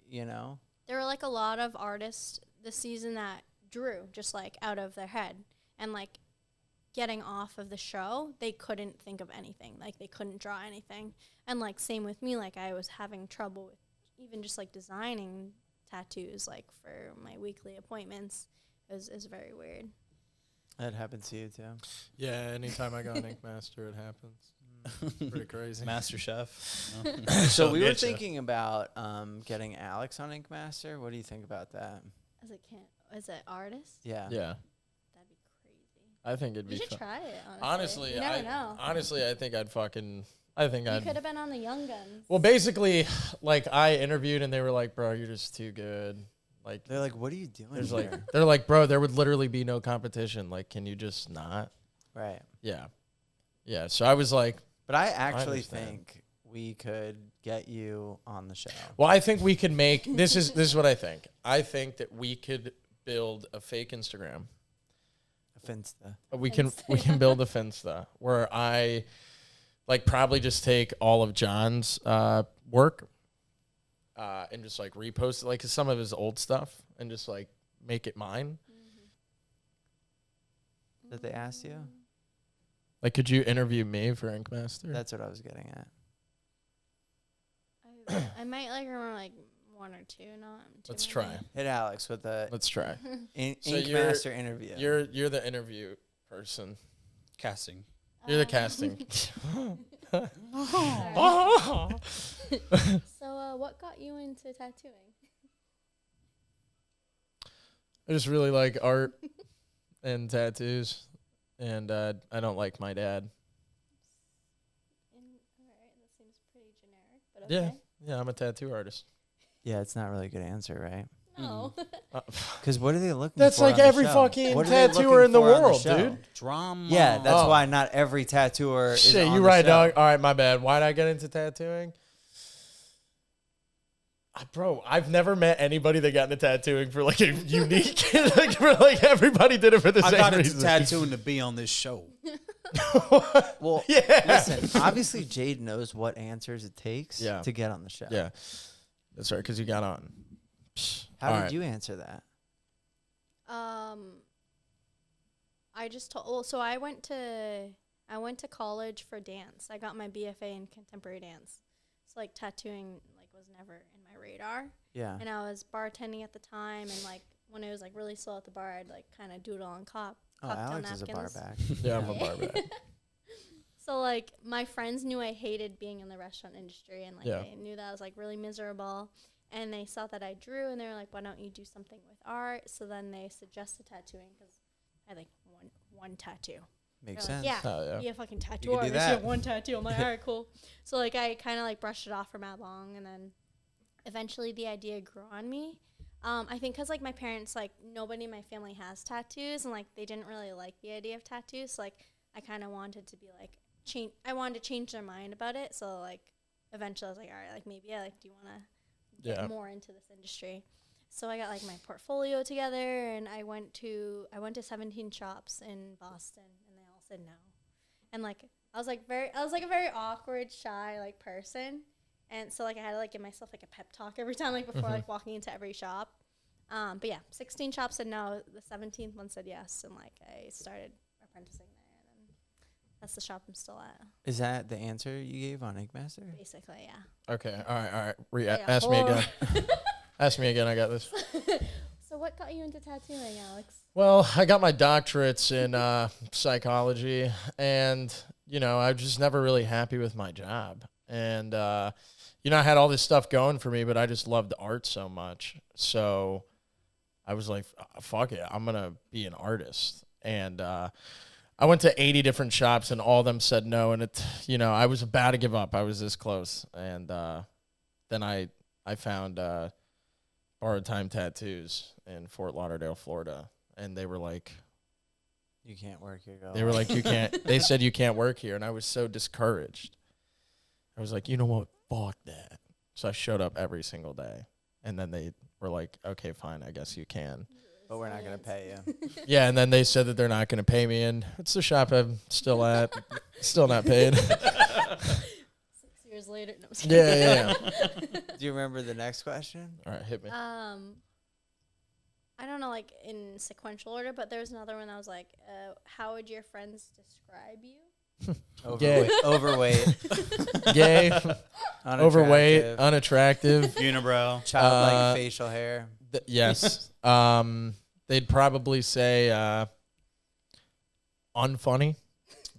you know, There were like a lot of artists this season that drew just like out of their head, and like getting off of the show, they couldn't think of anything. Like they couldn't draw anything. And like same with me, like I was having trouble with even just like designing tattoos like for my weekly appointments. It was very weird. that happens to you too. Yeah, anytime I go on Ink Master, it happens. Pretty crazy. Master Chef. So we were Getcha. thinking about getting Alex on Ink Master. What do you think about that? As an artist, Yeah. Yeah, that'd be crazy. I think it'd You be should fun. try it. Honestly, you never know. Honestly, I think I'd fucking. I think You I'd. could have been on the Young Guns. Well, basically, like I interviewed and they were like, "Bro, you're just too good." Like They're like, what are you doing there's here? like they're like, "Bro, there would literally be no competition. Like, can you just not?" Right. Yeah, yeah. So I was like, But I actually understand. think we could get you on the show. "Well, I think we could make this is what I think. I think that we could build a fake Instagram. Finsta. We can build a Finsta where I like probably just take all of John's work and just like repost it, like some of his old stuff, and just like make it mine. Did they ask you? Like, could you interview me for Ink Master? That's what I was getting at. I might like remember like one or two, not too Let's many. try. Hit Alex with the Let's try. Ink So you're- Master interview. You're the interview person. Casting. You're the casting. So, what got you into tattooing? I just really like art and tattoos, and I don't like my dad. Alright, that seems pretty generic, but okay. Yeah, I'm a tattoo artist. Yeah, it's not really a good answer, right? No. Because what are they looking That's for? like on the every show? fucking What are they tattooer looking in the for on world, show? dude. Drama. Yeah, that's Oh. why not every tattooer is Shit, on you the right, show. dog. All right, my bad. Why'd I get into tattooing? Bro, I've never met anybody that got into tattooing for like a unique, like for like everybody did it for the I same got into reason. tattooing to be on this show. Well, Yeah. listen, obviously Jade knows what answers it takes Yeah. to get on the show. Yeah, that's right, because you got on. Psh, How all did right. you answer that? I just told. Well, so I went to college for dance. I got my BFA in contemporary dance. So like tattooing like was never in my radar. Yeah. And I was bartending at the time, and like when it was like really slow at the bar, I'd like kind of doodle on Oh, cocktail Alex is a bar napkins. back. Yeah, I'm a barber. So like my friends knew I hated being in the restaurant industry, and like Yeah. they knew that I was like really miserable, and they saw that I drew, and they were like, "Why don't you do something with art?" So then they suggested tattooing because I had like one tattoo. Makes They're sense. like, yeah, Oh, yeah. be a fucking tattoo do artist. You that. have one tattoo. I'm like, all right, cool. So like I kind of like brushed it off for mad long, and then eventually the idea grew on me. I think because like my parents, like nobody in my family has tattoos, and like they didn't really like the idea of tattoos. So, like I kind of wanted to be like change. I wanted to change their mind about it. So like eventually I was like, all right, like maybe I like do want to get Yeah. more into this industry. So I got like my portfolio together, and I went to 17 shops in Boston, and they all said no. And like I was like a very awkward, shy like person, and so like I had to like give myself like a pep talk every time, like before like walking into every shop. But yeah, 16 shops said no. The 17th one said yes, and like I started apprenticing there, and then that's the shop I'm still at. Is that the answer you gave on Ink Master? Basically, yeah. Okay, all right. Yeah. Ask me again. Ask me again. I got this. So what got you into tattooing, Alex? Well, I got my doctorates in psychology, and I was just never really happy with my job. And I had all this stuff going for me, but I just loved art so much. So I was like, fuck it, I'm gonna be an artist. And I went to 80 different shops, and all of them said no. And I was about to give up. I was this close, and then I found Borrowed Time Tattoos in Fort Lauderdale, Florida, and they were like, You can't work here. Go they were like, you can't. They said you can't work here, and I was so discouraged. I was like, you know what? Fuck that. So I showed up every single day, and then they we're like, okay, fine, I guess you can. But we're not gonna pay you. Yeah, and then they said that they're not going to pay me, and it's the shop I'm still at, still not paid. 6 years later. No, I'm just Yeah. Do you remember the next question? All right, hit me. I don't know, like in sequential order, but there's another one that was like, how would your friends describe you? Gay. Overweight. Gay, overweight, unattractive, unattractive. Unibrow. childlike facial hair. Yes. They'd probably say unfunny.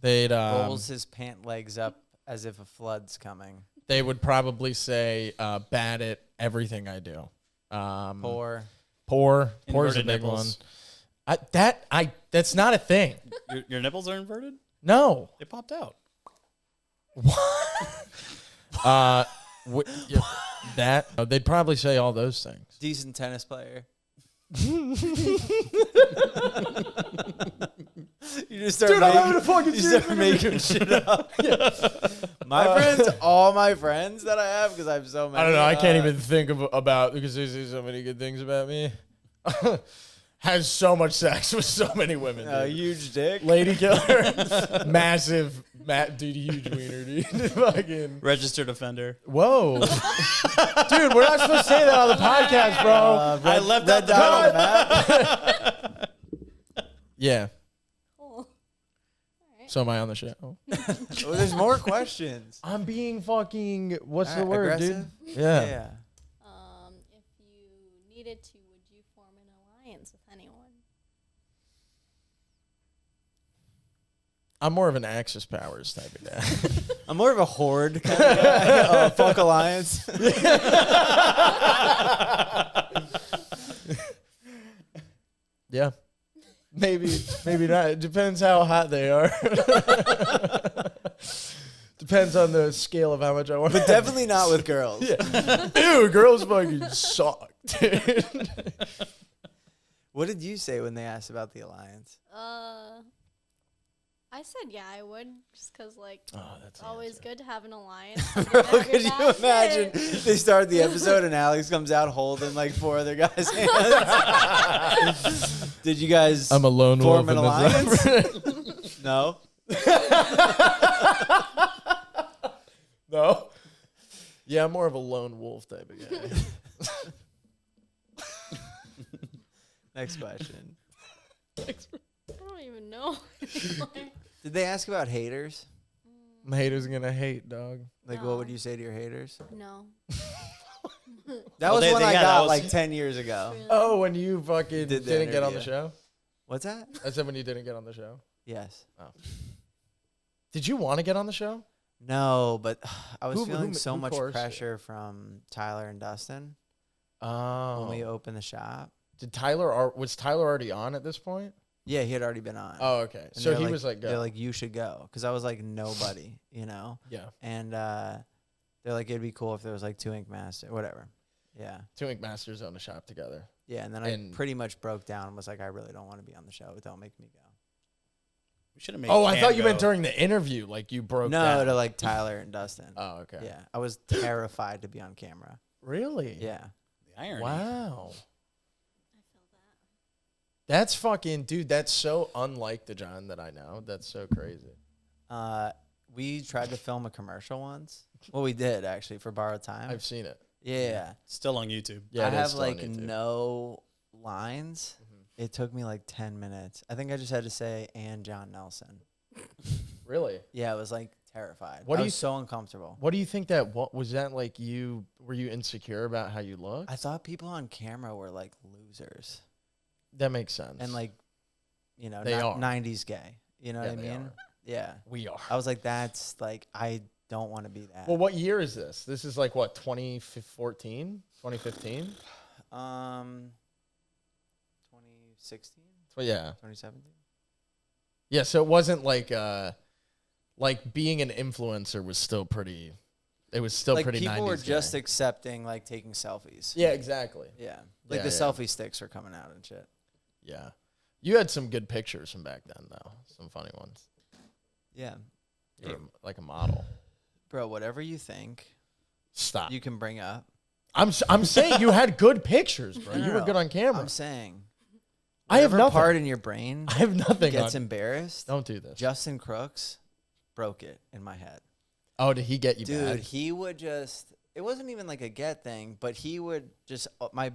They'd Rolls his pant legs up as if a flood's coming. they would probably say bad at everything I do. Poor. Poor's a Inverted big nipples. one. That's not a thing. Your nipples are inverted? No. They popped out. They'd probably say all those things. Decent tennis player. You just start making shit up. My friends, all my friends that I have, because I have so many. I don't know. I can't even think about because they say so many good things about me. Has so much sex with so many women. A Dude. huge dick. Lady killer, massive, dude, huge wiener, dude. Fucking Registered offender. whoa, dude. We're not supposed to say that on the podcast, bro. I left out the middle. Yeah. Cool. So am I on the show? Oh, there's more questions. I'm being fucking. What's the Alright, word, aggressive? dude? Yeah. If you needed to, would you form an alliance with anyone? I'm more of an Axis Powers type of guy. I'm more of a horde kind of guy. Fuck alliance. Yeah. Maybe not. It depends how hot they are. Depends on the scale of how much I want. But definitely not with girls. Yeah. Ew, girls fucking suck, dude. What did you say when they asked about the alliance? I said yeah, I would, just because like That's it's the always answer. good to have an alliance. Bro, could you imagine they start the episode and Alex comes out holding like 4 other guys' hands? Did you guys I'm a lone form wolf an in alliance? this. No. No. Yeah, I'm more of a lone wolf type of guy. Next question. I don't even know. Did they ask about haters? My haters gonna hate, dog. Like, No. what would you say to your haters? No. That Well, was they- one they- I yeah, that got was- like 10 years ago. Really. Oh, when you fucking Did the didn't get on the interview. show? What's that? I said when you didn't get on the show. Yes. Did you want to get on the show? No, but I was Who- feeling so who much coerced you? pressure from Tyler and Dustin Oh. when we opened the shop. Was Tyler already on at this point? Yeah, he had already been on. Oh, okay. And So they're he was like, they're go. like, you should go, because I was like nobody, you know. Yeah. And they're like, it'd be cool if there was like 2 Ink Master, whatever. Yeah, 2 Ink Masters own the shop together. yeah. And then I pretty much broke down and was like, I really don't want to be on the show. Don't make me go. We should have made. Oh, I Cam thought you go. meant during the interview, like you broke No, down. to like Tyler and Dustin. Oh, okay. Yeah, I was terrified to be on camera. Really? Yeah. The irony. Wow. I feel that. That's fucking, dude, that's so unlike the John that I know. That's so crazy. We tried to film a commercial once. Well, we did actually for Borrowed Time. I've seen it. Yeah. Still on YouTube. Yeah, I it is have still on like YouTube. no lines. It took me like 10 minutes. I think I just had to say, and John Nelson. Really? Yeah, I was like terrified. What I do you was so uncomfortable. What do you think that, what was that like were you insecure about how you look? I thought people on camera were like losers. That makes sense. And like, you know, They are. 90s gay. You know Yeah, what I they mean? are. Yeah. We are. I was like, that's like, I don't want to be that. Well, what year is this? This is like what, 2014? 2015? 2016? Well, yeah. 2017? Yeah, so it wasn't like being an influencer was still pretty, it was still Like pretty 90s people were gay. just accepting like taking selfies. Yeah, exactly. Yeah. Like Yeah, the yeah. selfie sticks are coming out and shit. Yeah. You had some good pictures from back then, though. Some funny ones. Yeah. You were like a model. Bro, whatever you think, Stop. you can bring up. I'm saying you had good pictures, bro. You were good on camera. I'm saying. I have Whatever nothing. part in your brain I have nothing. gets on. embarrassed. Don't do this. Justin Crooks broke it in my head. Oh, did he get you Dude, bad? he would just, it wasn't even like a get thing, but he would just, my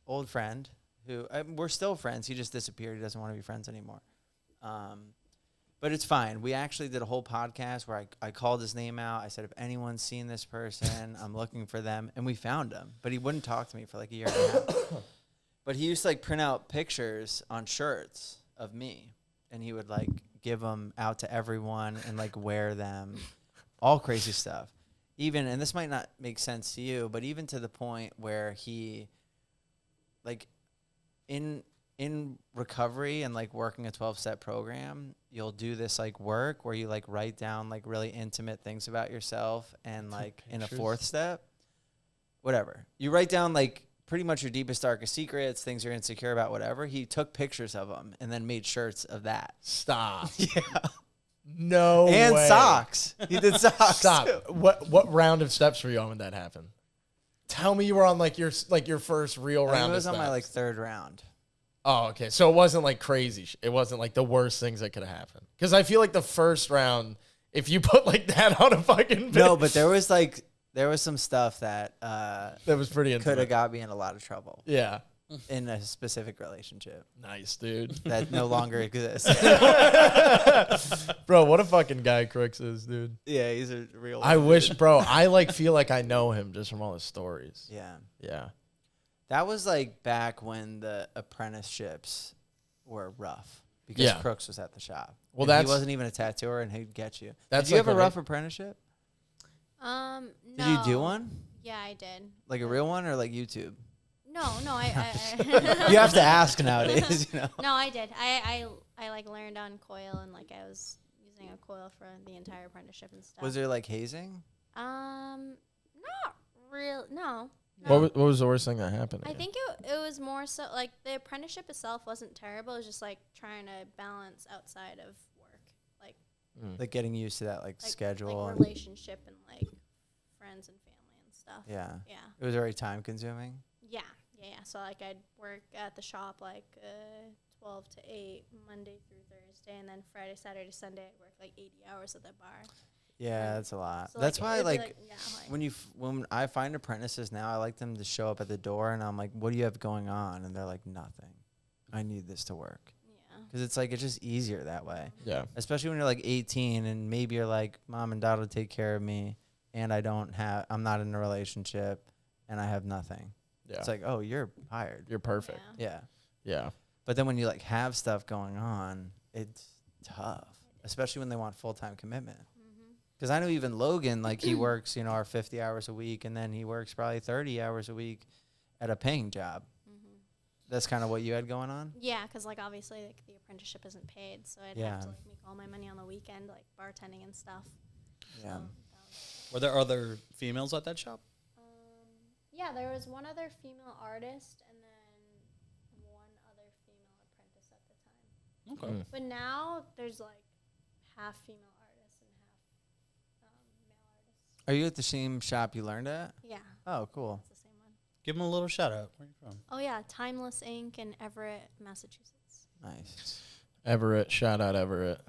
old friend, who, we're still friends, he just disappeared. He doesn't want to be friends anymore. But it's fine. We actually did a whole podcast where I called his name out. I said, if anyone's seen this person, I'm looking for them. And we found him. But he wouldn't talk to me for like a year and a half. But he used to like print out pictures on shirts of me. And he would like give them out to everyone and like wear them. All crazy stuff. Even, and this might not make sense to you, but even to the point where he, like, in recovery and like working a 12-step program, you'll do this like work where you like write down like really intimate things about yourself, and like in a 4th step, whatever, you write down like pretty much your deepest, darkest secrets, things you're insecure about, whatever. He took pictures of them and then made shirts of that. Stop. Yeah. No And way. socks. He did socks. Stop. Too. What round of steps were you on when that happened? Tell me you were on like your first real I think round. it was of on my like steps. 3rd round. Oh, okay. So it wasn't like crazy. It wasn't like the worst things that could have happened. Because I feel like the first round, if you put like that on a fucking No, but there was some stuff that that was pretty could have intimate. got me in a lot of trouble Yeah. in a specific relationship Nice, dude. that no longer exists. Bro, what a fucking guy Crooks is, dude. Yeah, he's a real. I wish, bro, I like feel like I know him just from all his stories. Yeah, Yeah. that was like back when the apprenticeships were rough because Yeah. Crooks was at the shop. Well, And that's- he wasn't even a tattooer, and he'd get you. That's Did you like have a when rough apprenticeship? No. Did you do one? Yeah, I did. Like a real one or like YouTube? No, I You have to ask nowadays, you know. No, I did. I like learned on coil, and like I was using a coil for the entire apprenticeship and stuff. Was there like hazing? Not real. No. What was the worst thing that happened? I think it was more so like the apprenticeship itself wasn't terrible. It was just like trying to balance outside of work, like Like getting used to that like schedule. like and- relationship and like friends and family and stuff. yeah. Yeah. It was very time consuming. Yeah. So like I'd work at the shop like 12 to 8 Monday through Thursday, and then Friday, Saturday, Sunday I'd work like 80 hours at the bar. Yeah, that's a lot. So, That's why it'd be like yeah, like when I find apprentices now, I like them to show up at the door, and I'm like, "What do you have going on?" And they're like, "Nothing. I need this to work." yeah. Because it's like it's just easier that way, Yeah. especially when you're like 18 and maybe you're like, "Mom and Dad will take care of me, and I'm not in a relationship, and I have nothing." Yeah. It's like, "Oh, you're hired." You're perfect. Yeah. Yeah. Yeah. But then when you like have stuff going on, it's tough, especially when they want full-time commitment. Because I know even Logan, like he works, our 50 hours a week, and then he works probably 30 hours a week at a paying job. That's kind of what you had going on? Yeah, because like obviously like the apprenticeship isn't paid, so I'd have to like make all my money on the weekend, like bartending and stuff. Yeah. So that was, Were there other females at that shop? yeah, there was one other female artist and then one other female apprentice at the time. Okay. But now there's like half female artists and half male artists. Are you at the same shop you learned at? Yeah, Oh, cool. it's the same one. Give them a little shout out. Where are you from? Oh yeah, Timeless Ink in Everett, Massachusetts. Nice. Everett. Shout out Everett.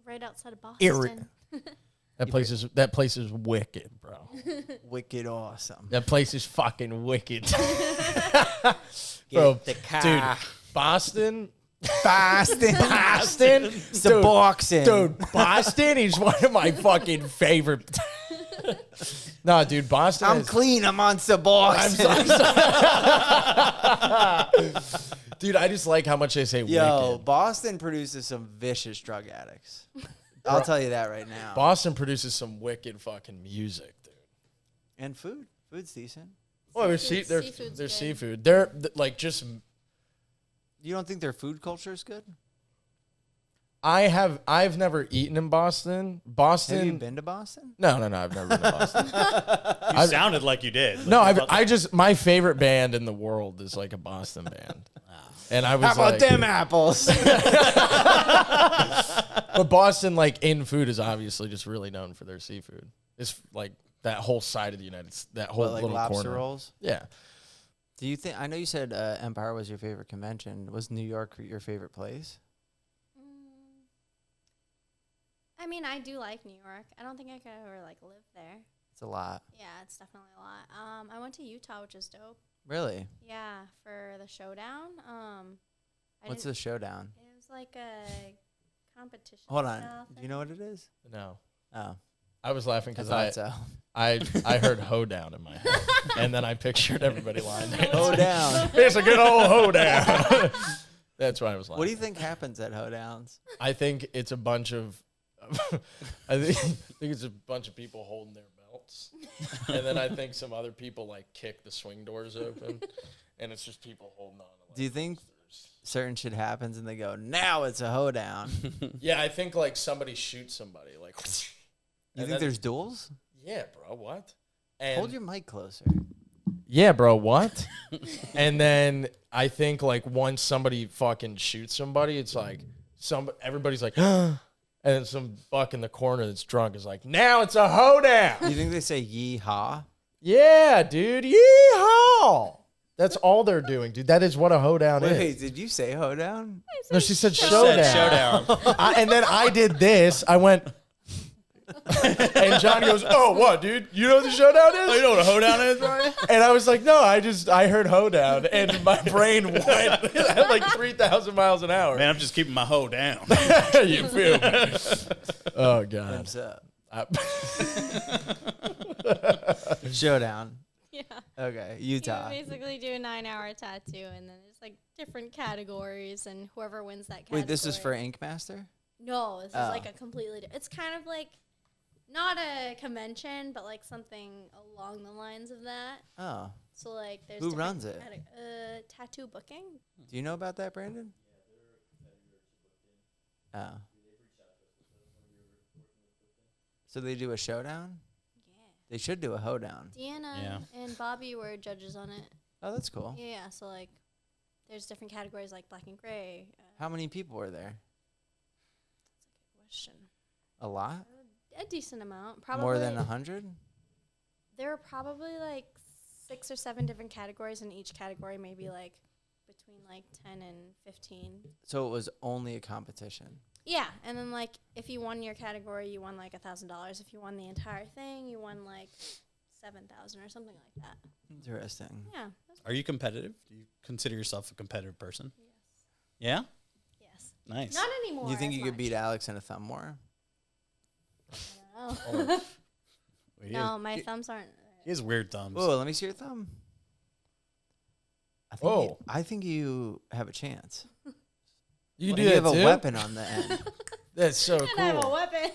Right outside of Boston. That place is wicked, bro. Wicked awesome. That place is fucking wicked. Bro, the car. dude, Boston. Boston. Boston. The boxing. Dude, Boston is one of my fucking favorite. No, dude, Boston. I'm clean. I'm on Suboxone. Dude, I just like how much they say Yo, wicked. Boston produces some vicious drug addicts. I'll tell you that right now. Boston produces some wicked fucking music, dude. And food. Food's decent. Well, there's Seafood's there's good. seafood. They're like just. You don't think their food culture is good? I've never eaten in Boston. Boston. Have you been to Boston? No, I've never been to Boston. You sounded like you did. No, I just my favorite band in the world is like a Boston band, and I was How about like, them apples? but Boston like in food is obviously just really known for their seafood. It's like that whole side of the United States, that whole like little lobster corner. rolls? Yeah. Do you think? I know you said Empire was your favorite convention. Was New York your favorite place? I mean, I do like New York. I don't think I could ever like live there. It's a lot. Yeah, it's definitely a lot. I went to Utah, which is dope. Really? Yeah, for the showdown. What's the showdown? It was like a competition. Hold on. style Do you know what it is? No. Oh, I was laughing I because thought so. I heard hoedown in my head, and then I pictured everybody lying there. Hoedown. It's a good old hoedown. That's why I was laughing. What do you think happens at hoedowns? I think it's a bunch of, I think it's a bunch of people holding their belts, and then I think some other people like kick the swing doors open, and it's just people holding on. To, like, Do you think certain shit happens and they go, now it's a hoedown? Yeah, I think like somebody shoots somebody. Like, You think there's duels? Yeah, bro. What? And Hold your mic closer. yeah, bro. What? And then I think like once somebody fucking shoots somebody, it's like everybody's like, and then some buck in the corner that's drunk is like, now it's a hoedown. You think they say yee-haw? Yeah, dude. Yeehaw. That's all they're doing, dude. That is what a hoedown is. Wait, did you say hoedown? No, she said Said showdown. showdown. And then I did this. I went, and John goes, "Oh, what, dude? You know what the showdown is? Oh, you know what a hoedown is, right? And I was like, "No, I heard hoedown," and my brain went at like 3,000 miles an hour. Man, I'm just keeping my hoe down. You feel me? Oh God. What's up? I- Showdown. Yeah. Okay, You Utah. basically do a 9-hour tattoo, and then there's like different categories, and whoever wins that category. Wait, this is for Ink Master? No, this Oh. is like a completely. It's kind of like not a convention, but like something along the lines of that. Oh. So like, there's Who different runs it? Tattoo booking. Do you know about that, Brandon? Oh. So they do a showdown? Yeah. They should do a hoedown. Deanna Yeah. and Bobby were judges on it. Oh, that's cool. Yeah. So like, there's different categories like black and gray. How many people were there? Question. A lot? A decent amount. Probably More than 100? There were probably like 6 or 7 different categories, and each category maybe like between like 10 and 15. So it was only a competition. Yeah, and then like if you won your category, you won like $1,000. If you won the entire thing, you won like 7,000 or something like that. Interesting. Yeah. Are you competitive? Do you consider yourself a competitive person? Yes. Yeah? Yes. Nice. Not anymore. Do you think as you could much. beat Alex in a thumb war? I don't know. Wait, No, my thumbs aren't. he has weird thumbs. Whoa, let me see your thumb. Whoa. I think you have a chance. You Well, do you that have too? a weapon on the end. That's so And I have a cool. weapon.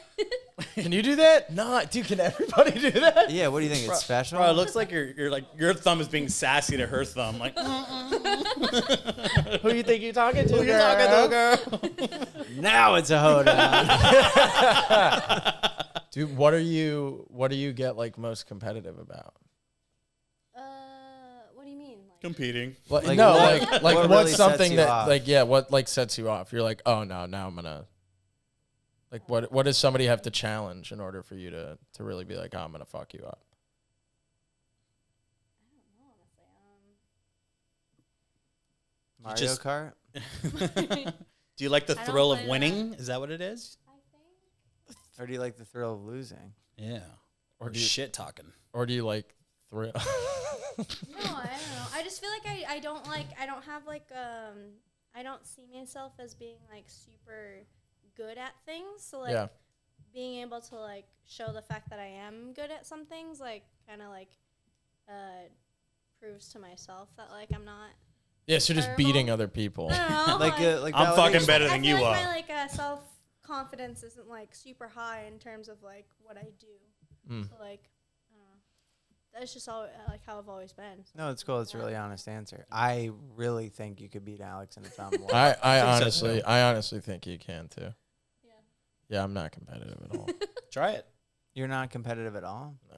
Can you do that? No, dude. Can everybody do that? Yeah, what do you think? It's special? Bro, it looks like you're like your thumb is being sassy to her thumb. Like, Who you think you're talking to? who you talking to, girl? Now it's a hoedown. Dude, what do you get like most competitive about? What do you mean? Like, Competing. Like, Like, no, what- like what what's really sets something you that off? like what like sets you off? You're like, oh no, now I'm gonna like what does somebody have to challenge in order for you to really be like, oh, I'm gonna fuck you up? Mario just- Kart? Do you like the I don't thrill of play winning? Is that what it is? I think. Or do you like the thrill of losing? Yeah. Or Or do you, shit talking. or do you like thrill? No, I don't know. I just feel like I don't have like I don't see myself as being like super good at things. So like Yeah. being able to like show the fact that I am good at some things like kind of like proves to myself that like I'm not. Yeah, so just Terrible. beating other people. I don't know. Like I'm fucking validation? better I than feel you like are. my like self confidence isn't like super high in terms of like what I do. Mm. So like I don't know. That's just all like how I've always been. So No, it's cool. It's a really honest answer. I really think you could beat Alex in a thumb war. I think so, too. honestly think you can too. yeah. Yeah, I'm not competitive at all. Try it. You're not competitive at all? No.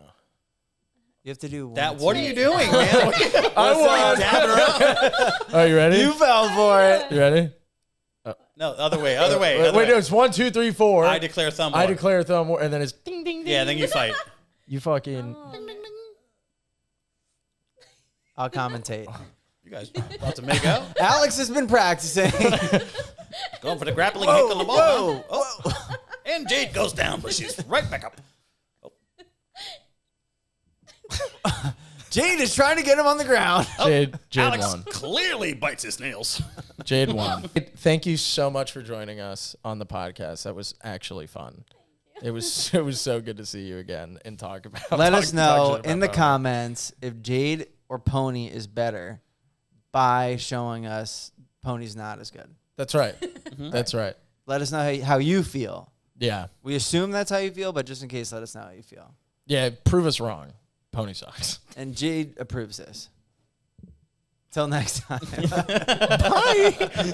You have to do one. That. What are two. you doing, man? I won. Dabbing around? Are you ready? You fell for it. You ready? No, other way. Other way. Wait, other wait, way. no, it's 1, 2, 3, 4. I declare thumb war. I declare thumb war, and then it's ding, ding, ding. Yeah, then you fight. You fucking. Oh, I'll commentate. You guys about to make out? Alex has been practicing. Going for the grappling hook on the ball. Whoa, whoa. And Jade goes down, but she's right back up. Jade is trying to get him on the ground. Jade Alex won. clearly bites his nails. Jade won. Thank you so much for joining us on the podcast. That was actually fun. It was so good to see you again and talk about. Let us know talk in the about comments if Jade or Pony is better by showing us Pony's not as good. That's right. That's right. Let us know how you feel. Yeah. We assume that's how you feel, but just in case, let us know how you feel. Yeah. Prove us wrong. Pony sucks. And Jade approves this. Till next time. Bye.